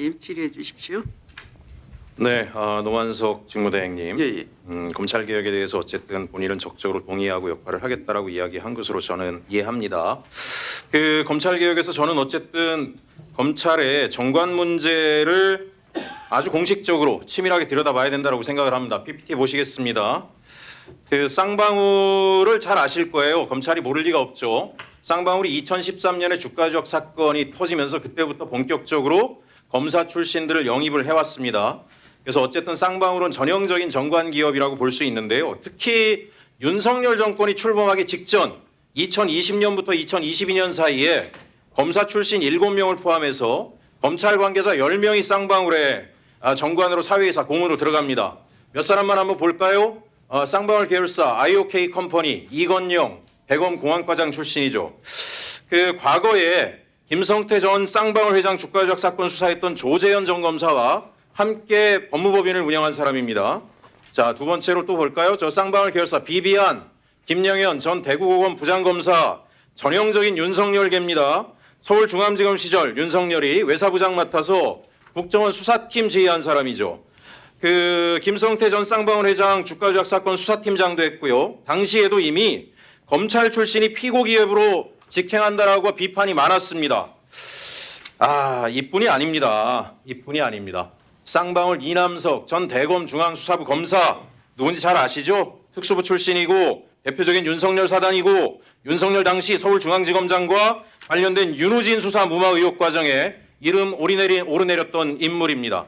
의원님 질의해 주십시오. 네, 노만석 직무대행님. 예. 검찰 개혁에 대해서 어쨌든 본인은 적극적으로 동의하고 역할을 하겠다라고 이야기한 것으로 저는 이해합니다. 그 검찰 개혁에서 저는 어쨌든 검찰의 정관 문제를 아주 공식적으로 치밀하게 들여다봐야 된다고 생각을 합니다. PPT 보시겠습니다. 그 쌍방울을 잘 아실 거예요. 검찰이 모를 리가 없죠. 쌍방울이 2013년에 주가조작 사건이 터지면서 그때부터 본격적으로 검사 출신들을 영입을 해왔습니다. 그래서 어쨌든 쌍방울은 전형적인 정관 기업이라고 볼 수 있는데요. 특히 윤석열 정권이 출범하기 직전 2020년부터 2022년 사이에 검사 출신 7명을 포함해서 검찰 관계자 10명이 쌍방울에 정관으로 사회이사 공으로 들어갑니다. 몇 사람만 한번 볼까요? 쌍방울 계열사 IOK 컴퍼니 이건영 대검 공안과장 출신이죠. 그 과거에 김성태 전 쌍방울 회장 주가조작 사건 수사했던 조재현 전 검사와 함께 법무법인을 운영한 사람입니다. 자, 두 번째로 또 볼까요? 저 쌍방울 계열사 비비안 김영현 전 대구고검 부장검사 전형적인 윤석열계입니다. 서울중앙지검 시절 윤석열이 외사부장 맡아서 국정원 수사팀 지휘한 사람이죠. 그 김성태 전 쌍방울 회장 주가조작 사건 수사팀장도 했고요. 당시에도 이미 검찰 출신이 피고 기업으로 직행한다라고 비판이 많았습니다. 이뿐이 아닙니다. 이뿐이 아닙니다. 쌍방울 이남석 전 대검 중앙수사부 검사 누군지 잘 아시죠? 특수부 출신이고 대표적인 윤석열 사단이고 윤석열 당시 서울중앙지검장과 관련된 윤우진 수사 무마 의혹 과정에 이름 오르내렸던 인물입니다.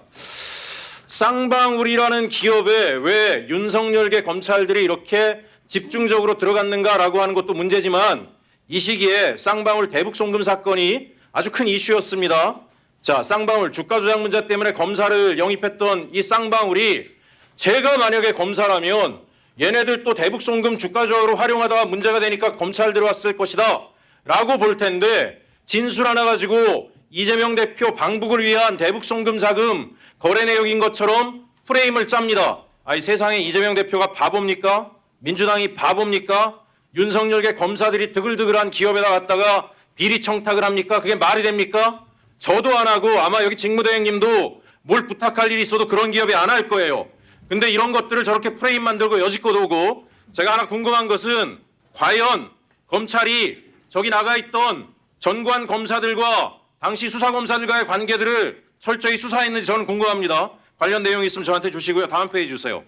쌍방울이라는 기업에 왜 윤석열계 검찰들이 이렇게 집중적으로 들어갔는가라고 하는 것도 문제지만 이 시기에 쌍방울 대북송금 사건이 아주 큰 이슈였습니다. 자, 쌍방울 주가 조작 문제 때문에 검사를 영입했던 이 쌍방울이 제가 만약에 검사라면 얘네들 또 대북송금 주가 조작으로 활용하다가 문제가 되니까 검찰 들어왔을 것이다 라고 볼 텐데 진술 하나 가지고 이재명 대표 방북을 위한 대북송금 자금 거래 내역인 것처럼 프레임을 짭니다. 아니 세상에 이재명 대표가 바보입니까? 민주당이 바보입니까? 윤석열계 검사들이 드글드글한 기업에다 갖다가 비리 청탁을 합니까? 그게 말이 됩니까? 저도 안 하고 아마 여기 직무대행님도 뭘 부탁할 일이 있어도 그런 기업에 안 할 거예요. 근데 이런 것들을 저렇게 프레임 만들고 여지껏 오고 제가 하나 궁금한 것은 과연 검찰이 저기 나가 있던 전관 검사들과 당시 수사검사들과의 관계들을 철저히 수사했는지 저는 궁금합니다. 관련 내용이 있으면 저한테 주시고요. 다음 페이지 주세요.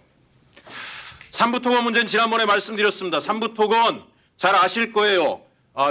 삼부토건 문제는 지난번에 말씀드렸습니다. 삼부토건 잘 아실 거예요.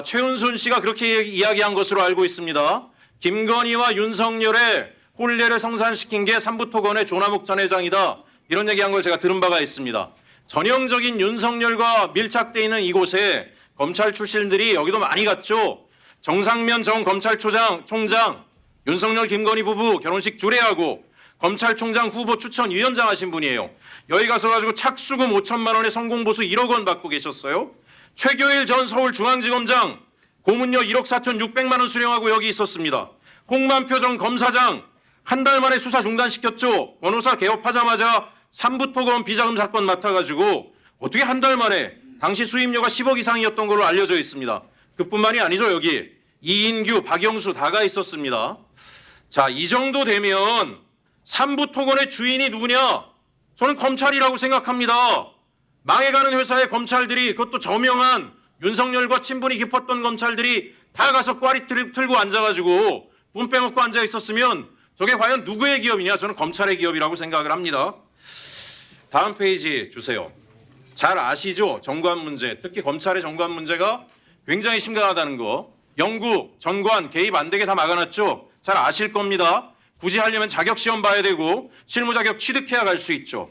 최은순 씨가 그렇게 이야기한 것으로 알고 있습니다. 김건희와 윤석열의 혼례를 성사시킨 게 삼부토건의 조남욱 전 회장이다. 이런 얘기한 걸 제가 들은 바가 있습니다. 전형적인 윤석열과 밀착되어 있는 이곳에 검찰 출신들이 여기도 많이 갔죠. 정상면 전 검찰총장, 윤석열 김건희 부부 결혼식 주례하고 검찰총장 후보 추천위원장 하신 분이에요. 여기 가서 가지고 착수금 5천만 원에 성공보수 1억 원 받고 계셨어요. 최교일 전 서울중앙지검장 고문료 1억 4,600만 원 수령하고 여기 있었습니다. 홍만표 전 검사장 한 달 만에 수사 중단시켰죠. 변호사 개업하자마자 삼부토건 비자금 사건 맡아가지고 어떻게 한 달 만에 당시 수임료가 10억 이상이었던 걸로 알려져 있습니다. 그뿐만이 아니죠. 여기 이인규, 박영수 다가 있었습니다. 자, 이 정도 되면 삼부토건의 주인이 누구냐? 저는 검찰이라고 생각합니다. 망해가는 회사의 검찰들이 그것도 저명한 윤석열과 친분이 깊었던 검찰들이 다 가서 꽈리 틀고 앉아가지고 돈 빼먹고 앉아 있었으면 저게 과연 누구의 기업이냐? 저는 검찰의 기업이라고 생각을 합니다. 다음 페이지 주세요. 잘 아시죠? 정관 문제, 특히 검찰의 정관 문제가 굉장히 심각하다는 거. 영구, 전관, 개입 안 되게 다 막아놨죠? 잘 아실 겁니다. 굳이 하려면 자격시험 봐야 되고 실무 자격 취득해야 갈 수 있죠.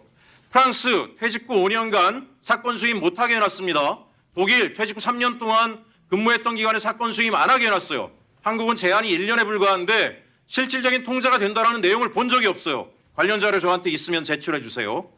프랑스 퇴직 후 5년간 사건 수임 못하게 해놨습니다. 독일 퇴직 후 3년 동안 근무했던 기간에 사건 수임 안 하게 해놨어요. 한국은 제한이 1년에 불과한데 실질적인 통제가 된다는 내용을 본 적이 없어요. 관련 자료 저한테 있으면 제출해 주세요.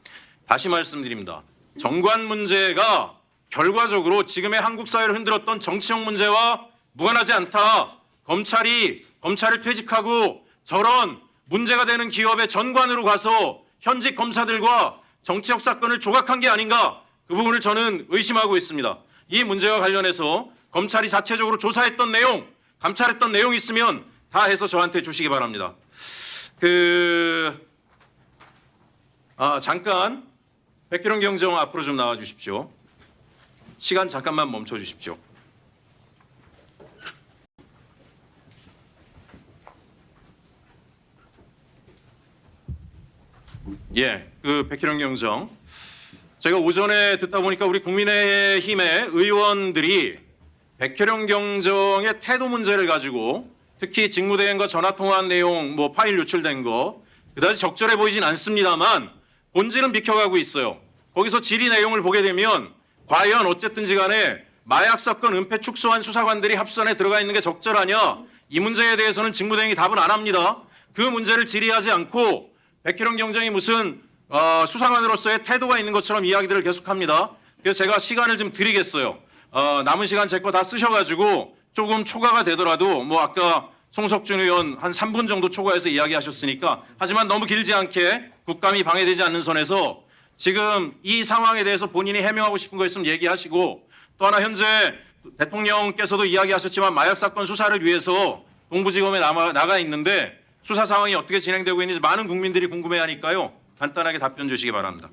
다시 말씀드립니다. 정관 문제가 결과적으로 지금의 한국 사회를 흔들었던 정치적 문제와 무관하지 않다. 검찰을 퇴직하고 저런 문제가 되는 기업의 전관으로 가서 현직 검사들과 정치적 사건을 조각한 게 아닌가, 그 부분을 저는 의심하고 있습니다. 이 문제와 관련해서 검찰이 자체적으로 조사했던 내용, 감찰했던 내용이 있으면 다 해서 저한테 주시기 바랍니다. 잠깐 백기룡 경정 앞으로 좀 나와 주십시오. 시간 잠깐만 멈춰 주십시오. 예, 백기룡 경정. 제가 오전에 듣다 보니까 우리 국민의힘의 의원들이 백혜령 경정의 태도 문제를 가지고 특히 직무대행과 전화통화한 내용, 파일 유출된 거 그다지 적절해 보이진 않습니다만 본질은 비켜가고 있어요. 거기서 질의 내용을 보게 되면 과연 어쨌든지 간에 마약 사건 은폐 축소한 수사관들이 합수단에 들어가 있는 게 적절하냐, 이 문제에 대해서는 직무대행이 답은 안 합니다. 그 문제를 질의하지 않고 백혜령 경정이 무슨 수사관으로서의 태도가 있는 것처럼 이야기들을 계속합니다. 그래서 제가 시간을 좀 드리겠어요. 남은 시간 제 거 다 쓰셔가지고 조금 초과가 되더라도 아까 송석준 의원 한 3분 정도 초과해서 이야기하셨으니까, 하지만 너무 길지 않게 국감이 방해되지 않는 선에서 지금 이 상황에 대해서 본인이 해명하고 싶은 거 있으면 얘기하시고, 또 하나 현재 대통령께서도 이야기하셨지만 마약 사건 수사를 위해서 동부지검에 나가 있는데 수사 상황이 어떻게 진행되고 있는지 많은 국민들이 궁금해하니까요. 간단하게 답변 주시기 바랍니다.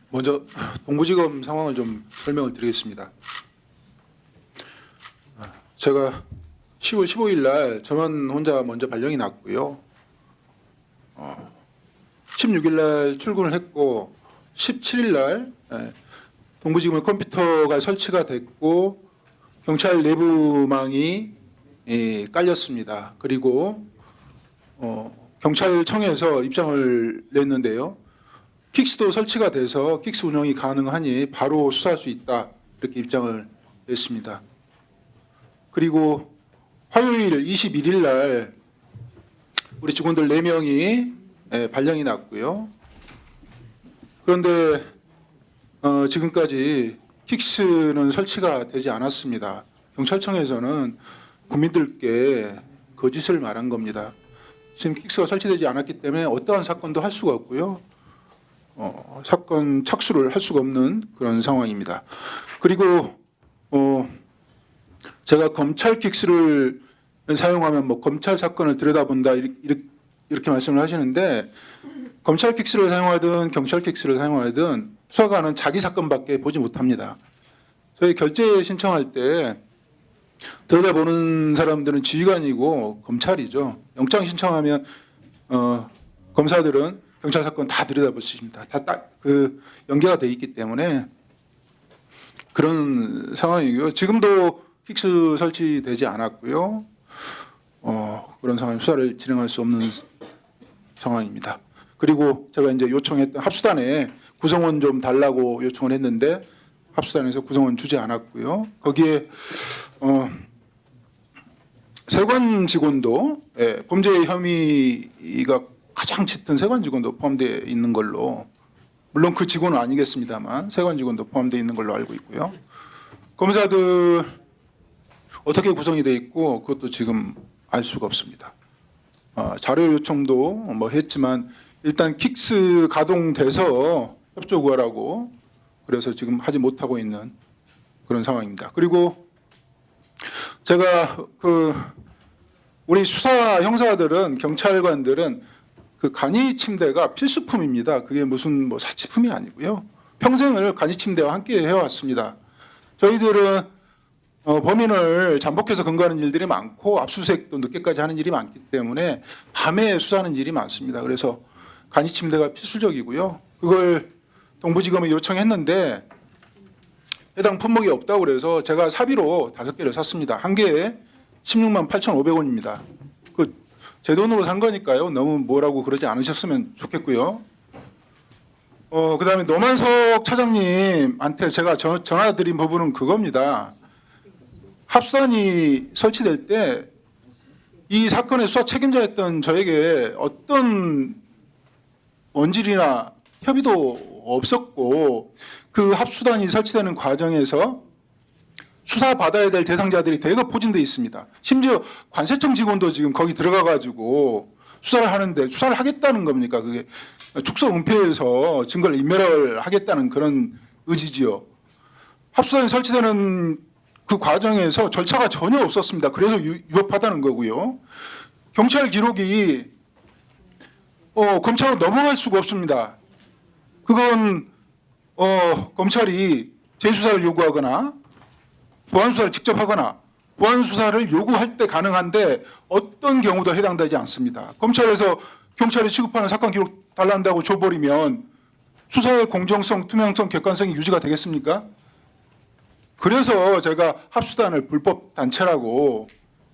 먼저 동부지검 상황을 좀 설명을 드리겠습니다. 제가 10월 15일 날 저만 혼자 먼저 발령이 났고요. 16일 날 출근을 했고 17일 날 동부지검의 컴퓨터가 설치가 됐고 경찰 내부망이 깔렸습니다. 그리고 경찰청에서 입장을 냈는데요. 킥스도 설치가 돼서 킥스 운영이 가능하니 바로 수사할 수 있다, 이렇게 입장을 냈습니다. 그리고 화요일 21일 날 우리 직원들 4명이 발령이 났고요. 그런데 지금까지 킥스는 설치가 되지 않았습니다. 경찰청에서는 국민들께 거짓을 말한 겁니다. 지금 킥스가 설치되지 않았기 때문에 어떠한 사건도 할 수가 없고요. 사건 착수를 할 수가 없는 그런 상황입니다. 그리고 제가 검찰 킥스를 사용하면 검찰 사건을 들여다본다, 이렇게 말씀을 하시는데, 검찰 킥스를 사용하든 경찰 킥스를 사용하든 수사관은 자기 사건밖에 보지 못합니다. 저희 결재 신청할 때 들여다보는 사람들은 지휘관이고 검찰이죠. 영장 신청하면 검사들은 경찰 사건 다 들여다볼 수 있습니다. 다 연계가 돼 있기 때문에 그런 상황이고요. 지금도 킥스 설치되지 않았고요. 그런 상황, 수사를 진행할 수 없는 상황입니다. 그리고 제가 이제 요청했던 합수단에 구성원 좀 달라고 요청을 했는데 합수단에서 구성원 주지 않았고요. 거기에 세관 직원도 범죄 혐의가 가장 짙은 세관 직원도 포함되어 있는 걸로, 물론 그 직원은 아니겠습니다만 세관 직원도 포함되어 있는 걸로 알고 있고요. 검사들 어떻게 구성이 되어 있고 그것도 지금 알 수가 없습니다. 자료 요청도 했지만 일단 킥스 가동돼서 협조 구하라고 그래서 지금 하지 못하고 있는 그런 상황입니다. 그리고 제가 우리 수사 형사들은, 경찰관들은 간이 침대가 필수품입니다. 그게 무슨 사치품이 아니고요. 평생을 간이 침대와 함께 해왔습니다. 저희들은 범인을 잠복해서 근거하는 일들이 많고 압수수색도 늦게까지 하는 일이 많기 때문에 밤에 수사하는 일이 많습니다. 그래서 간이 침대가 필수적이고요. 그걸 동부지검에 요청했는데 해당 품목이 없다고 그래서 제가 사비로 5개를 샀습니다. 한 개에 16만 8,500원입니다. 제 돈으로 산 거니까요. 너무 뭐라고 그러지 않으셨으면 좋겠고요. 그다음에 노만석 차장님한테 제가 전화드린 부분은 그겁니다. 합수단이 설치될 때 이 사건의 수사 책임자였던 저에게 어떤 원질이나 협의도 없었고, 그 합수단이 설치되는 과정에서 수사받아야 될 대상자들이 대거 포진돼 있습니다. 심지어 관세청 직원도 지금 거기 들어가가지고 수사를 하는데, 수사를 하겠다는 겁니까? 그게 축소 은폐해서 증거를 인멸을 하겠다는 그런 의지지요. 합수단이 설치되는 그 과정에서 절차가 전혀 없었습니다. 그래서 위법하다는 거고요. 경찰 기록이 검찰로 넘어갈 수가 없습니다. 그건 검찰이 재수사를 요구하거나 보안 수사를 직접 하거나 보안 수사를 요구할 때 가능한데 어떤 경우도 해당되지 않습니다. 검찰에서 경찰이 취급하는 사건 기록 달란다고 줘버리면 수사의 공정성, 투명성, 객관성이 유지가 되겠습니까? 그래서 제가 합수단을 불법 단체라고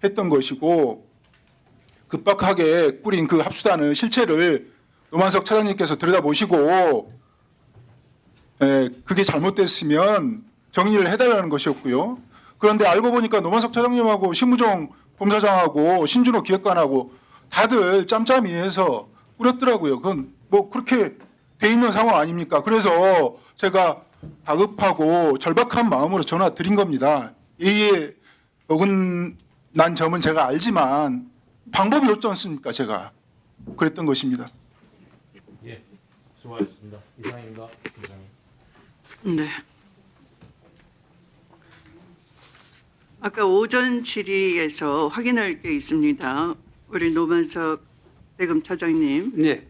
했던 것이고 급박하게 꾸린 그 합수단의 실체를 노만석 차장님께서 들여다보시고 그게 잘못됐으면 정리를 해달라는 것이었고요. 그런데 알고 보니까 노만석 차장님하고 심우정 본사장하고 신준호 기획관하고 다들 짬짬이 해서 꾸렸더라고요. 그건 뭐 그렇게 돼 있는 상황 아닙니까? 그래서 제가 다급하고 절박한 마음으로 전화 드린 겁니다. 예의에 어긋난 점은 제가 알지만 방법이 없지 않습니까? 제가 그랬던 것입니다. 예, 수고하셨습니다. 이상입니다. 이상입니다. 네. 아까 오전 질의에서 확인할 게 있습니다. 우리 노만석 대검 차장님, 네.